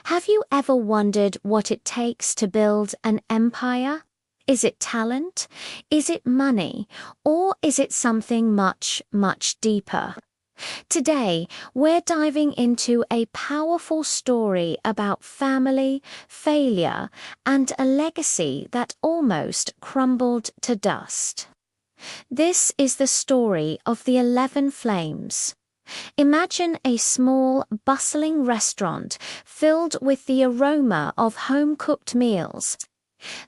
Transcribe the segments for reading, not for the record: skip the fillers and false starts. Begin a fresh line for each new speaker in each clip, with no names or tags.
Have you ever wondered what it takes to build an empire? Is it talent? Is it money? Or is it something much, much deeper? Today, we're diving into a powerful story about family, failure, and a legacy that almost crumbled to dust. This is the story of the 11 Flames. Imagine a small, bustling restaurant filled with the aroma of home-cooked meals.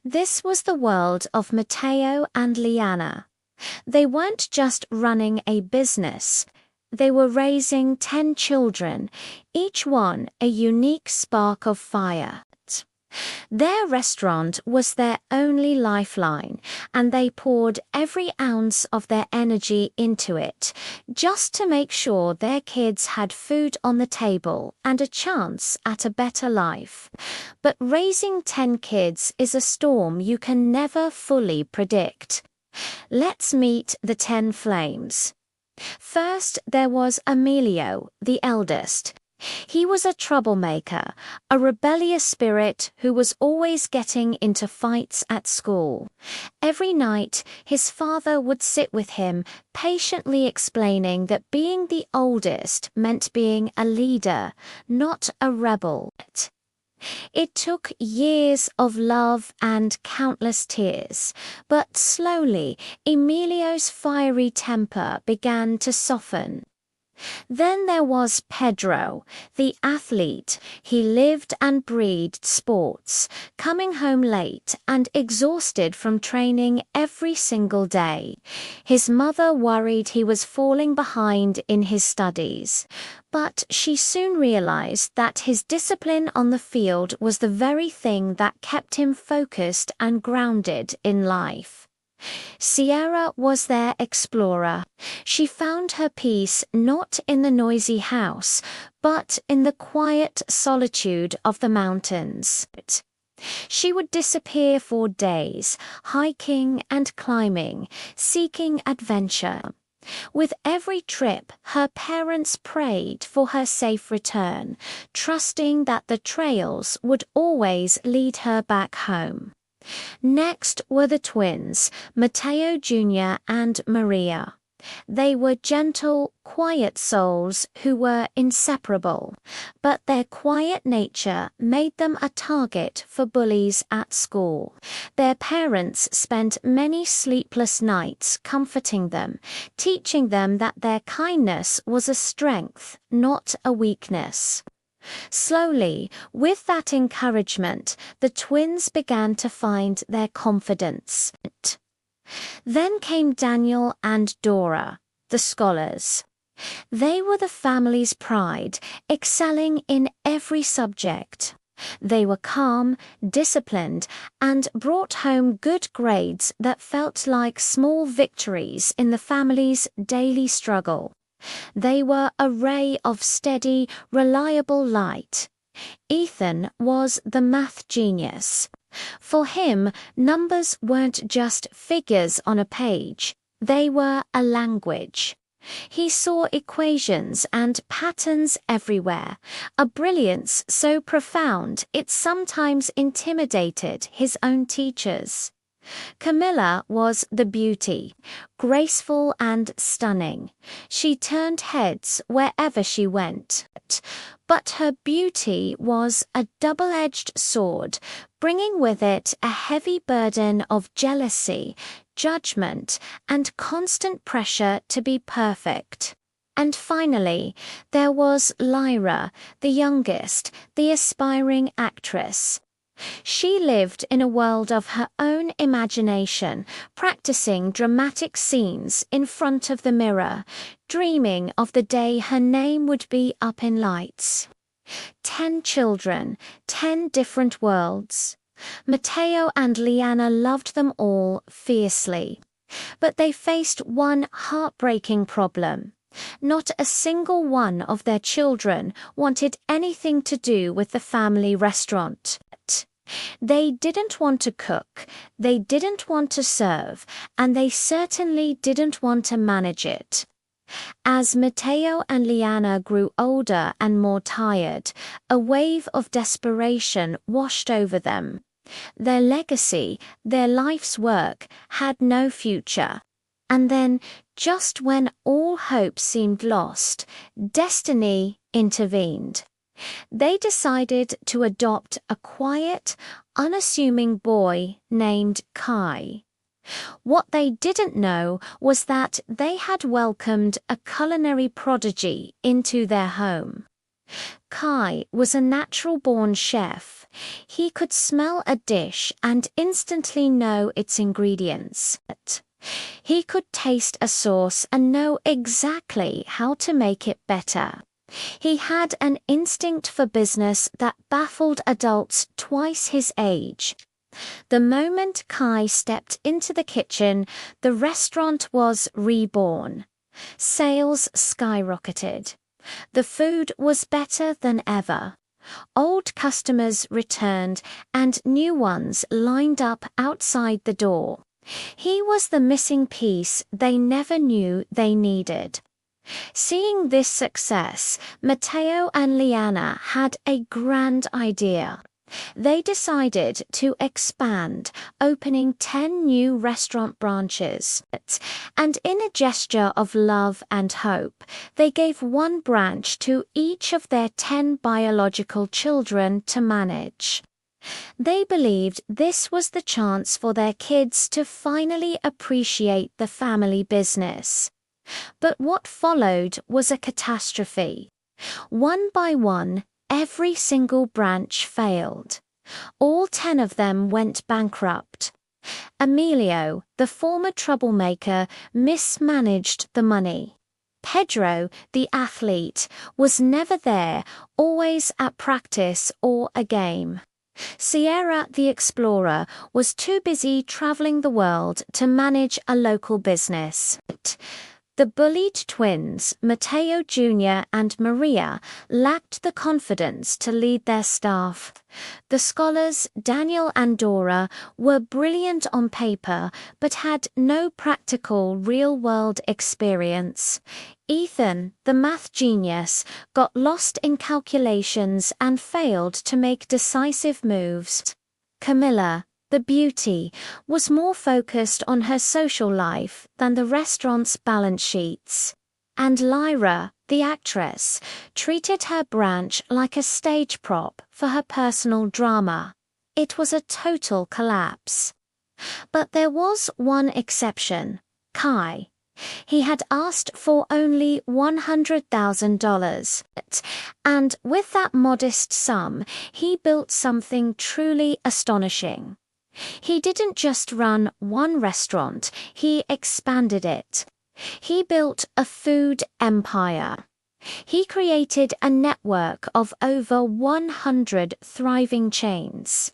This was the world of Matteo and Liana. They weren't just running a business. They were raising 10 children, each one a unique spark of fire. Their restaurant was their only lifeline, and they poured every ounce of their energy into it, just to make sure their kids had food on the table and a chance at a better life. But raising 10 kids is a storm you can never fully predict. Let's meet the 10 Flames. First, there was Emilio, the eldest. He was a troublemaker, a rebellious spirit who was always getting into fights at school. Every night, his father would sit with him, patiently explaining that being the oldest meant being a leader, not a rebel. It took years of love and countless tears, but slowly, Emilio's fiery temper began to soften. Then there was Pedro, the athlete. He lived and breathed sports, coming home late and exhausted from training every single day. His mother worried he was falling behind in his studies, but she soon realized that his discipline on the field was the very thing that kept him focused and grounded in life. Sierra was their explorer. She found her peace not in the noisy house, but in the quiet solitude of the mountains. She would disappear for days, hiking and climbing, seeking adventure. With every trip, her parents prayed for her safe return, trusting that the trails would always lead her back home. Next were the twins, Matteo Jr. and Maria. They were gentle, quiet souls who were inseparable, but their quiet nature made them a target for bullies at school. Their parents spent many sleepless nights comforting them, teaching them that their kindness was a strength, not a weakness. Slowly, with that encouragement, the twins began to find their confidence. Then came Daniel and Dora, the scholars. They were the family's pride, excelling in every subject. They were calm, disciplined, and brought home good grades that felt like small victories in the family's daily struggle. They were a ray of steady, reliable light. Ethan was the math genius. For him, numbers weren't just figures on a page. They were a language. He saw equations and patterns everywhere, a brilliance so profound it sometimes intimidated his own teachers. Camilla was the beauty, graceful and stunning. She turned heads wherever she went. But her beauty was a double-edged sword, bringing with it a heavy burden of jealousy, judgment, and constant pressure to be perfect. And finally, there was Lyra, the youngest, the aspiring actress. She lived in a world of her own imagination, practicing dramatic scenes in front of the mirror, dreaming of the day her name would be up in lights. 10 children, 10 different worlds. Matteo and Liana loved them all fiercely. But they faced one heartbreaking problem. Not a single one of their children wanted anything to do with the family restaurant. They didn't want to cook, they didn't want to serve, and they certainly didn't want to manage it. As Matteo and Liana grew older and more tired, a wave of desperation washed over them. Their legacy, their life's work, had no future. And then, just when all hope seemed lost, destiny intervened. They decided to adopt a quiet, unassuming boy named Kai. What they didn't know was that they had welcomed a culinary prodigy into their home. Kai was a natural-born chef. He could smell a dish and instantly know its ingredients. He could taste a sauce and know exactly how to make it better. He had an instinct for business that baffled adults twice his age. The moment Kai stepped into the kitchen, the restaurant was reborn. Sales skyrocketed. The food was better than ever. Old customers returned and new ones lined up outside the door. He was the missing piece they never knew they needed. Seeing this success, Matteo and Liana had a grand idea. They decided to expand, opening 10 new restaurant branches. And in a gesture of love and hope, they gave one branch to each of their 10 biological children to manage. They believed this was the chance for their kids to finally appreciate the family business. But what followed was a catastrophe. One by one, every single branch failed. All 10 of them went bankrupt. Emilio, the former troublemaker, mismanaged the money. Pedro, the athlete, was never there, always at practice or a game. Sierra, the explorer, was too busy traveling the world to manage a local business. The bullied twins, Matteo Jr. and Maria, lacked the confidence to lead their staff. The scholars, Daniel and Dora, were brilliant on paper but had no practical real-world experience. Ethan, the math genius, got lost in calculations and failed to make decisive moves. Camilla, the beauty, was more focused on her social life than the restaurant's balance sheets. And Lyra, the actress, treated her branch like a stage prop for her personal drama. It was a total collapse. But there was one exception: Kai. He had asked for only $100,000, and with that modest sum, he built something truly astonishing. He didn't just run one restaurant, he expanded it. He built a food empire. He created a network of over 100 thriving chains.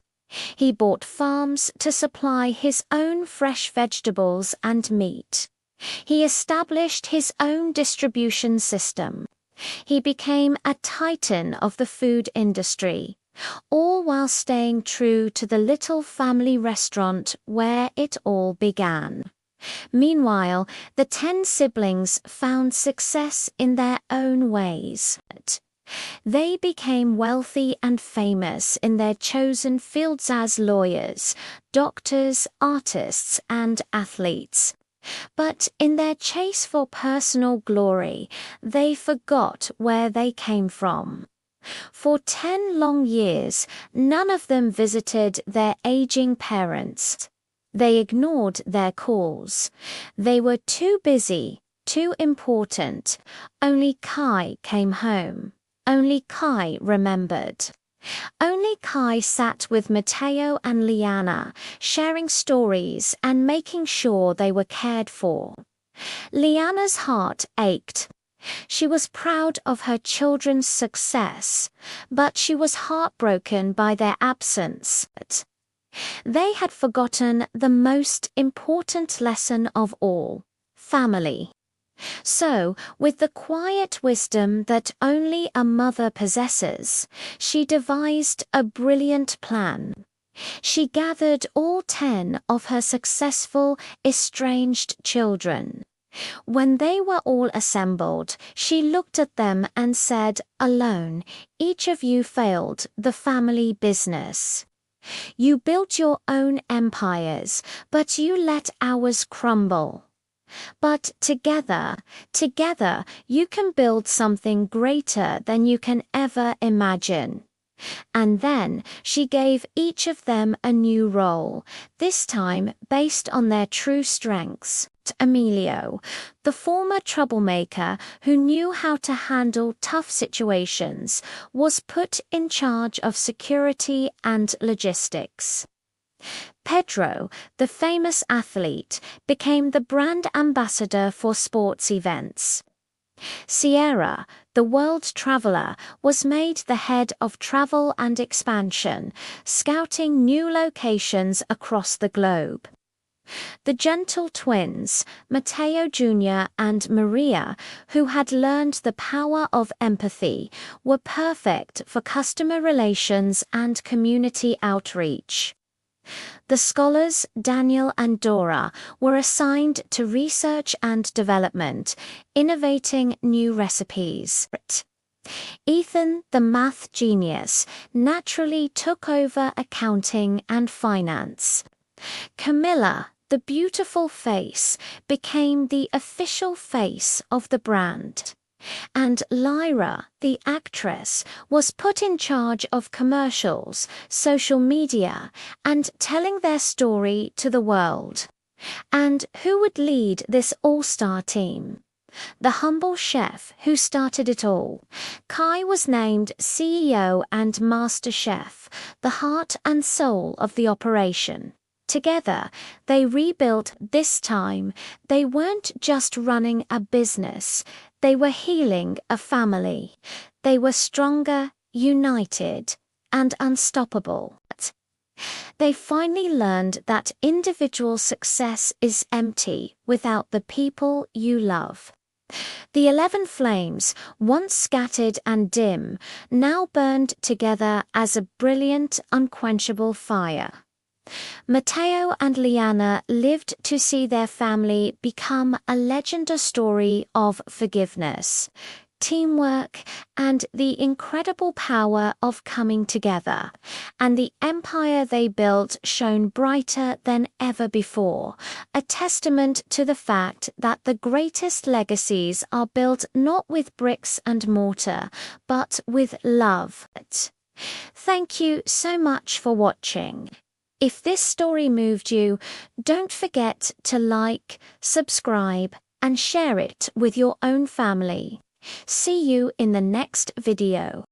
He bought farms to supply his own fresh vegetables and meat. He established his own distribution system. He became a titan of the food industry, all while staying true to the little family restaurant where it all began. Meanwhile, the 10 siblings found success in their own ways. They became wealthy and famous in their chosen fields as lawyers, doctors, artists, and athletes. But in their chase for personal glory, they forgot where they came from. For 10 long years, none of them visited their aging parents. They ignored their calls. They were too busy, too important. Only Kai came home. Only Kai remembered. Only Kai sat with Matteo and Liana, sharing stories and making sure they were cared for. Liana's heart ached. She was proud of her children's success, but she was heartbroken by their absence. They had forgotten the most important lesson of all: family. So, with the quiet wisdom that only a mother possesses, she devised a brilliant plan. She gathered all 10 of her successful, estranged children. When they were all assembled, she looked at them and said, "Alone, each of you failed the family business. You built your own empires, but you let ours crumble. But together, you can build something greater than you can ever imagine." And then she gave each of them a new role, this time based on their true strengths. Emilio, the former troublemaker who knew how to handle tough situations, was put in charge of security and logistics. Pedro, the famous athlete, became the brand ambassador for sports events. Sierra, the world traveler, was made the head of travel and expansion, scouting new locations across the globe. The gentle twins, Mateo Jr. and Maria, who had learned the power of empathy, were perfect for customer relations and community outreach. The scholars, Daniel and Dora, were assigned to research and development, innovating new recipes. Ethan, the math genius, naturally took over accounting and finance. Camilla, the beautiful face, became the official face of the brand. And Lyra, the actress, was put in charge of commercials, social media, and telling their story to the world. And who would lead this all-star team? The humble chef who started it all. Kai was named CEO and master chef, the heart and soul of the operation. Together, they rebuilt. This time. They weren't just running a business, they were healing a family. They were stronger, united, and unstoppable. They finally learned that individual success is empty without the people you love. The 11 flames, once scattered and dim, now burned together as a brilliant, unquenchable fire. Mateo and Liana lived to see their family become a legendary story of forgiveness, teamwork, and the incredible power of coming together. And the empire they built shone brighter than ever before, a testament to the fact that the greatest legacies are built not with bricks and mortar, but with love. Thank you so much for watching. If this story moved you, don't forget to like, subscribe, and share it with your own family. See you in the next video.